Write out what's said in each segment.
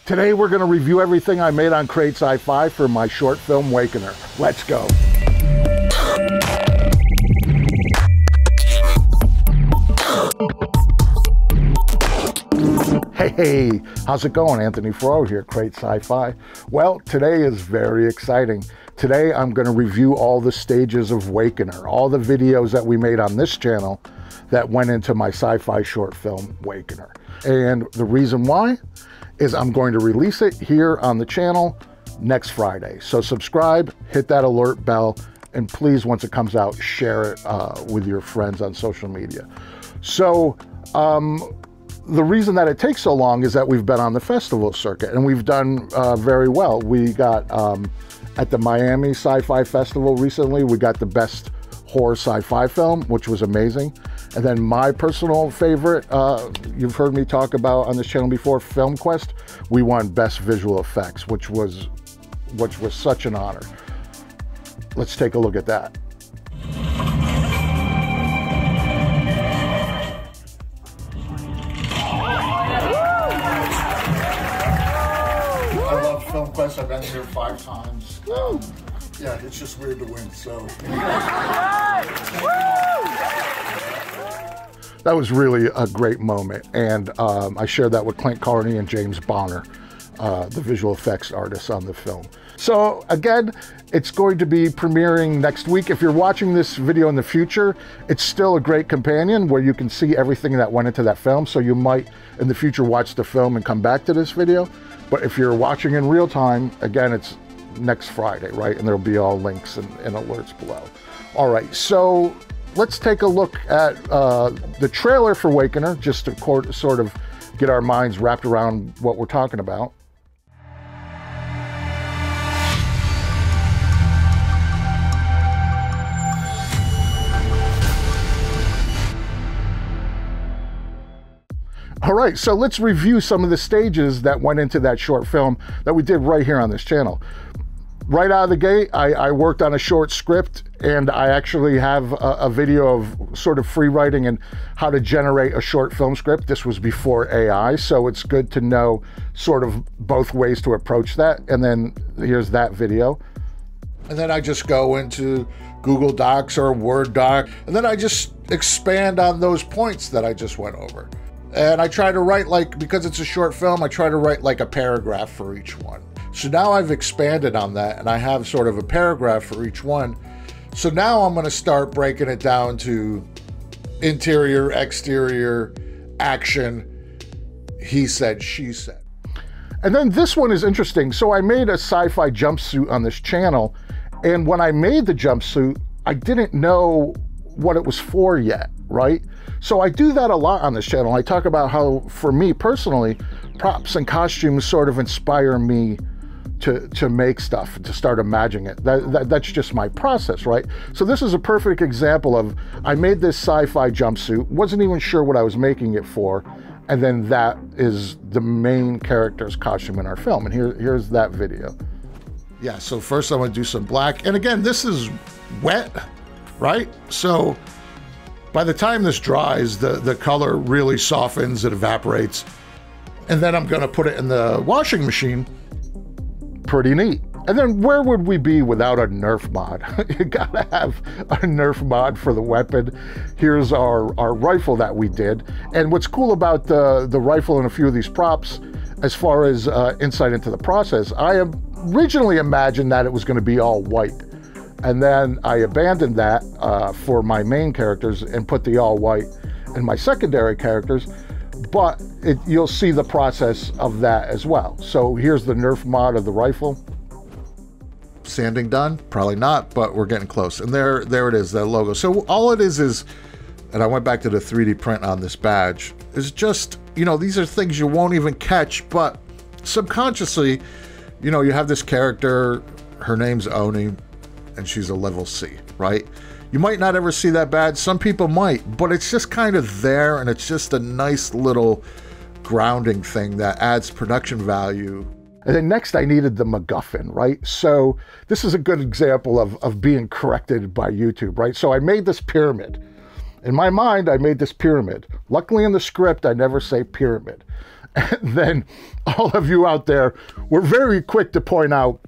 Today we're going to review everything I made on Create Sci-Fi for my short film Wakener. Let's go. Hey, how's it going? Anthony Fro here, Create Sci-Fi. Well, today is very exciting. Today I'm going to review all the stages of Wakener, all the videos that we made on this channel that went into my sci-fi short film Wakener. And the reason why is I'm going to release it here on the channel next Friday. So subscribe, hit that alert bell, and please, once it comes out, share it with your friends on social media. So the reason that it takes so long is that we've been on the festival circuit and we've done very well. We got at the Miami Sci-Fi Festival recently, we got the best horror sci-fi film, which was amazing. And then my personal favorite, you've heard me talk about on this channel before, Film Quest, we won best visual effects, which was such an honor. Let's take a look at that. I love Film Quest. I've been here 5 times. Yeah, it's just weird to win, so. That was really a great moment, and I shared that with Clint Carney and James Bonner, the visual effects artists on the film. So again, it's going to be premiering next week. If you're watching this video in the future, it's still a great companion where you can see everything that went into that film, so you might in the future watch the film and come back to this video. But if you're watching in real time, again, it's next Friday, right? And there'll be all links and alerts below. All right, so let's take a look at the trailer for Wakener, just to sort of get our minds wrapped around what we're talking about. All right, so let's review some of the stages that went into that short film that we did right here on this channel. Right out of the gate, I worked on a short script, and I actually have a video of sort of free writing and how to generate a short film script. This was before AI, so it's good to know sort of both ways to approach that. And then here's that video. And then I just go into Google Docs or Word doc, and then I just expand on those points that I just went over. And I try to write, like, because it's a short film, I try to write like a paragraph for each one. So now I've expanded on that and I have sort of a paragraph for each one. So now I'm going to start breaking it down to interior, exterior, action, he said, she said. And then this one is interesting. So I made a sci-fi jumpsuit on this channel, and when I made the jumpsuit, I didn't know what it was for yet, right? So I do that a lot on this channel. I talk about how, for me personally, props and costumes sort of inspire me to make stuff, to start imagining it. That's just my process, right? So this is a perfect example of, I made this sci-fi jumpsuit, wasn't even sure what I was making it for, and then that is the main character's costume in our film. And here's that video. Yeah, so first I'm gonna do some black. And again, this is wet, right? So by the time this dries, the color really softens, it evaporates. And then I'm gonna put it in the washing machine. Pretty neat. And then where would we be without a Nerf mod? You gotta have a Nerf mod for the weapon. Here's our rifle that we did. And what's cool about the rifle and a few of these props, as far as insight into the process, I originally imagined that it was gonna be all white. And then I abandoned that for my main characters and put the all white in my secondary characters. But you'll see the process of that as well. So here's the Nerf mod of the rifle. Sanding done? Probably not, but we're getting close. And there it is, that logo. So all it is, and I went back to the 3D print on this badge, is just, you know, these are things you won't even catch, but subconsciously, you know, you have this character, her name's Oni, and she's a level C, right? You might not ever see that badge. Some people might, but it's just kind of there, and it's just a nice little grounding thing that adds production value. And then next I needed the MacGuffin, right? So this is a good example of being corrected by YouTube, right? So I made this pyramid. In my mind, I made this pyramid. Luckily in the script, I never say pyramid. And then all of you out there were very quick to point out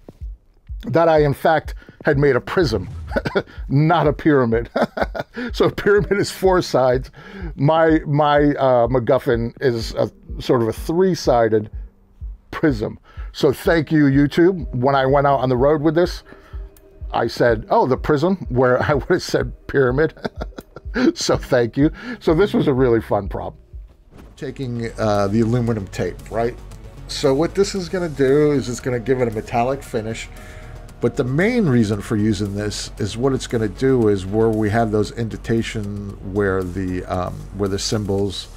that I, in fact, had made a prism, not a pyramid. So a pyramid is 4 sides. My MacGuffin is a sort of a 3-sided prism. So thank you, YouTube. When I went out on the road with this, I said, oh, the prism, where I would have said pyramid. So thank you. So this was a really fun problem. Taking the aluminum tape, right? So what this is going to do is it's going to give it a metallic finish. But the main reason for using this is what it's going to do is where we have those indentations where the symbols,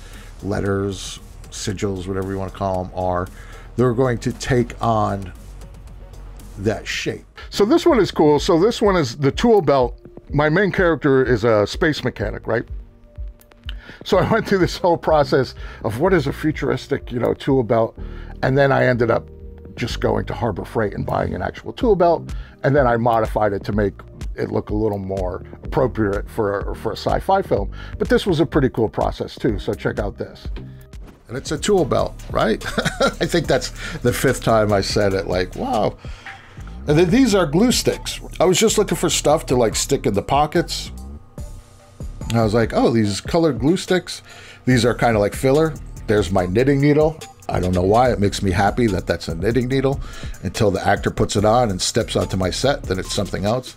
letters, sigils, whatever you want to call them, are, they're going to take on that shape. So this one is cool. So this one is the tool belt. My main character is a space mechanic, right? So I went through this whole process of what is a futuristic, tool belt. And then I ended up just going to Harbor Freight and buying an actual tool belt. And then I modified it to make it look a little more appropriate for a sci-fi film. But this was a pretty cool process too. So check out this. And it's a tool belt, right? I think that's the 5th time I said it, like, wow. And then these are glue sticks. I was just looking for stuff to like stick in the pockets. And I was like, oh, these colored glue sticks. These are kind of like filler. There's my knitting needle. I don't know why, it makes me happy that that's a knitting needle until the actor puts it on and steps onto my set, then it's something else.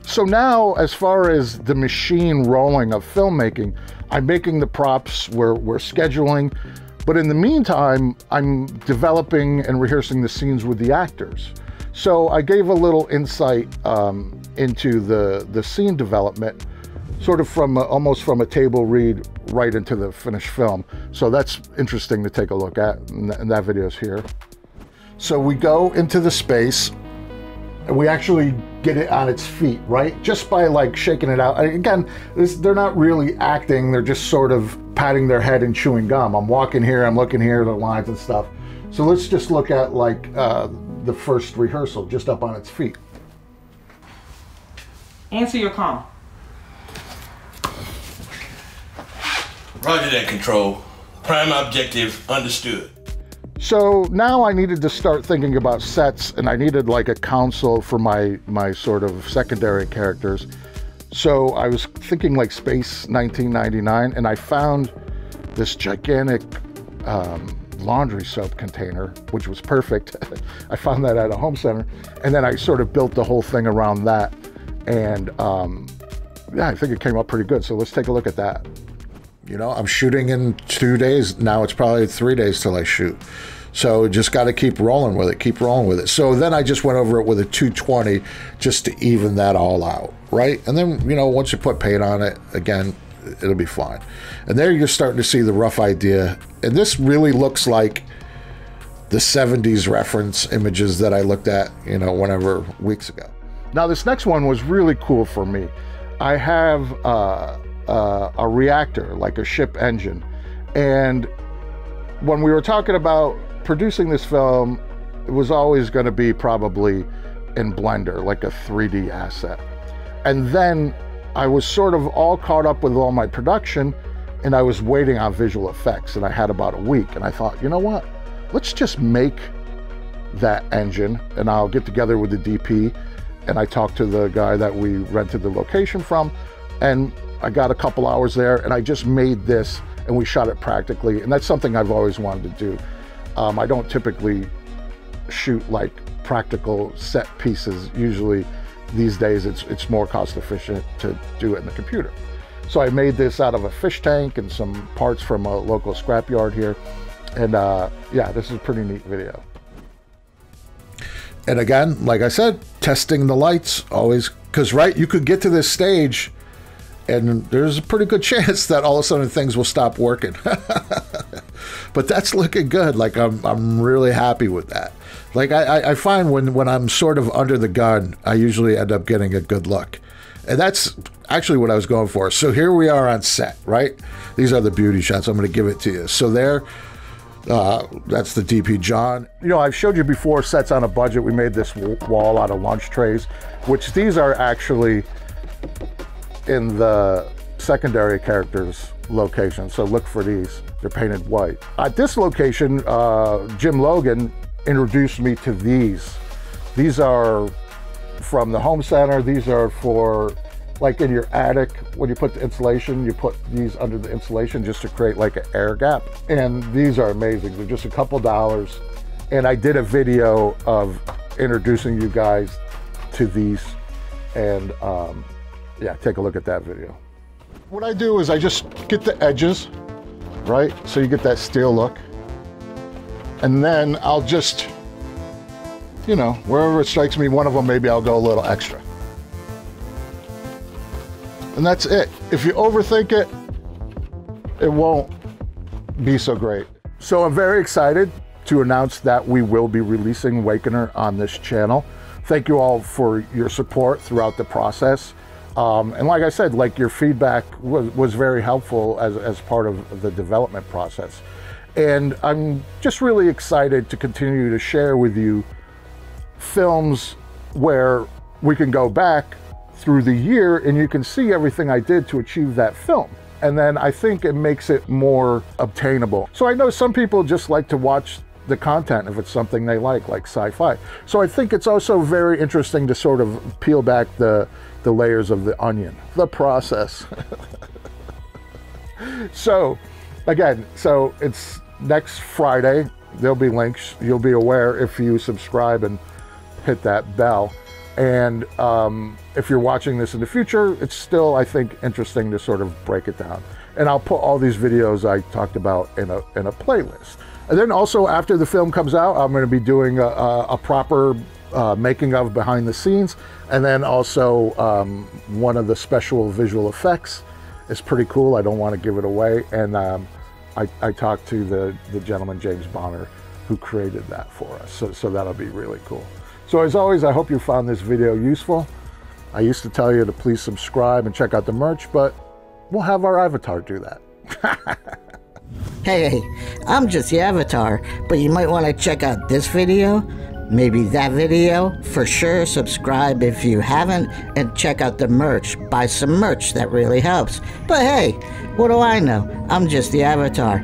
So now, as far as the machine rolling of filmmaking, I'm making the props, we're scheduling, but in the meantime, I'm developing and rehearsing the scenes with the actors. So I gave a little insight into the scene development, sort of from almost from a table read right into the finished film. So that's interesting to take a look at, and that video's here. So we go into the space and we actually get it on its feet, right? Just by like shaking it out. Again, they're not really acting, they're just sort of patting their head and chewing gum. I'm walking here, I'm looking here, the lines and stuff. So let's just look at like the first rehearsal, just up on its feet. Answer your call. Roger that, Control. Prime objective understood. So now I needed to start thinking about sets, and I needed like a council for my sort of secondary characters. So I was thinking like Space 1999, and I found this gigantic laundry soap container, which was perfect. I found that at a home center, and then I sort of built the whole thing around that. And yeah, I think it came up pretty good. So let's take a look at that. I'm shooting in 2 days. Now it's probably 3 days till I shoot. So just got to keep rolling with it, keep rolling with it. So then I just went over it with a 220 just to even that all out, right? And then, once you put paint on it, again, it'll be fine. And there you're starting to see the rough idea. And this really looks like the 70s reference images that I looked at, whenever weeks ago. Now this next one was really cool for me. I have a reactor, like a ship engine. And when we were talking about producing this film, it was always going to be probably in Blender, like a 3D asset. And then I was sort of all caught up with all my production, and I was waiting on visual effects, and I had about a week. And I thought, you know what? Let's just make that engine, and I'll get together with the DP. And I talked to the guy that we rented the location from, and I got a couple hours there, and I just made this, and we shot it practically. And that's something I've always wanted to do. I don't typically shoot like practical set pieces. Usually these days it's more cost efficient to do it in the computer. So I made this out of a fish tank and some parts from a local scrapyard here. And yeah, this is a pretty neat video. And again, like I said, testing the lights always, because right, you could get to this stage and there's a pretty good chance that all of a sudden things will stop working. But that's looking good. Like I'm really happy with that. Like I find when I'm sort of under the gun, I usually end up getting a good look. And that's actually what I was going for. So here we are on set, right? These are the beauty shots. I'm going to give it to you. So there, that's the DP John. I've showed you before sets on a budget. We made this wall out of lunch trays, which these are actually in the secondary characters' locations, so look for these. They're painted white. At this location, Jim Logan introduced me to these. These are from the home center. These are for like in your attic, when you put the insulation, you put these under the insulation just to create like an air gap. And these are amazing. They're just a couple dollars. And I did a video of introducing you guys to these. And yeah, take a look at that video. What I do is I just get the edges, right? So you get that steel look. And then I'll just, you know, wherever it strikes me, one of them, maybe I'll go a little extra. And that's it. If you overthink it, it won't be so great. So I'm very excited to announce that we will be releasing Wakener on this channel. Thank you all for your support throughout the process. And like I said, like your feedback was very helpful as part of the development process. And I'm just really excited to continue to share with you films where we can go back through the year and you can see everything I did to achieve that film. And then I think it makes it more obtainable. So I know some people just like to watch the content if it's something they like sci-fi. So I think it's also very interesting to sort of peel back the layers of the onion, the process. So again, so it's next Friday. There'll be links. You'll be aware if you subscribe and hit that bell. And if you're watching this in the future, it's still, I think, interesting to sort of break it down. And I'll put all these videos I talked about in a playlist. And then also after the film comes out, I'm going to be doing a proper making of behind the scenes. And then also one of the special visual effects is pretty cool. I don't want to give it away. And I talked to the gentleman, James Bonner, who created that for us. So that'll be really cool. So as always, I hope you found this video useful. I used to tell you to please subscribe and check out the merch, but we'll have our avatar do that. Hey, I'm just the avatar, but you might want to check out this video, maybe that video. For sure, subscribe if you haven't, and check out the merch. Buy some merch, that really helps. But hey, what do I know? I'm just the avatar.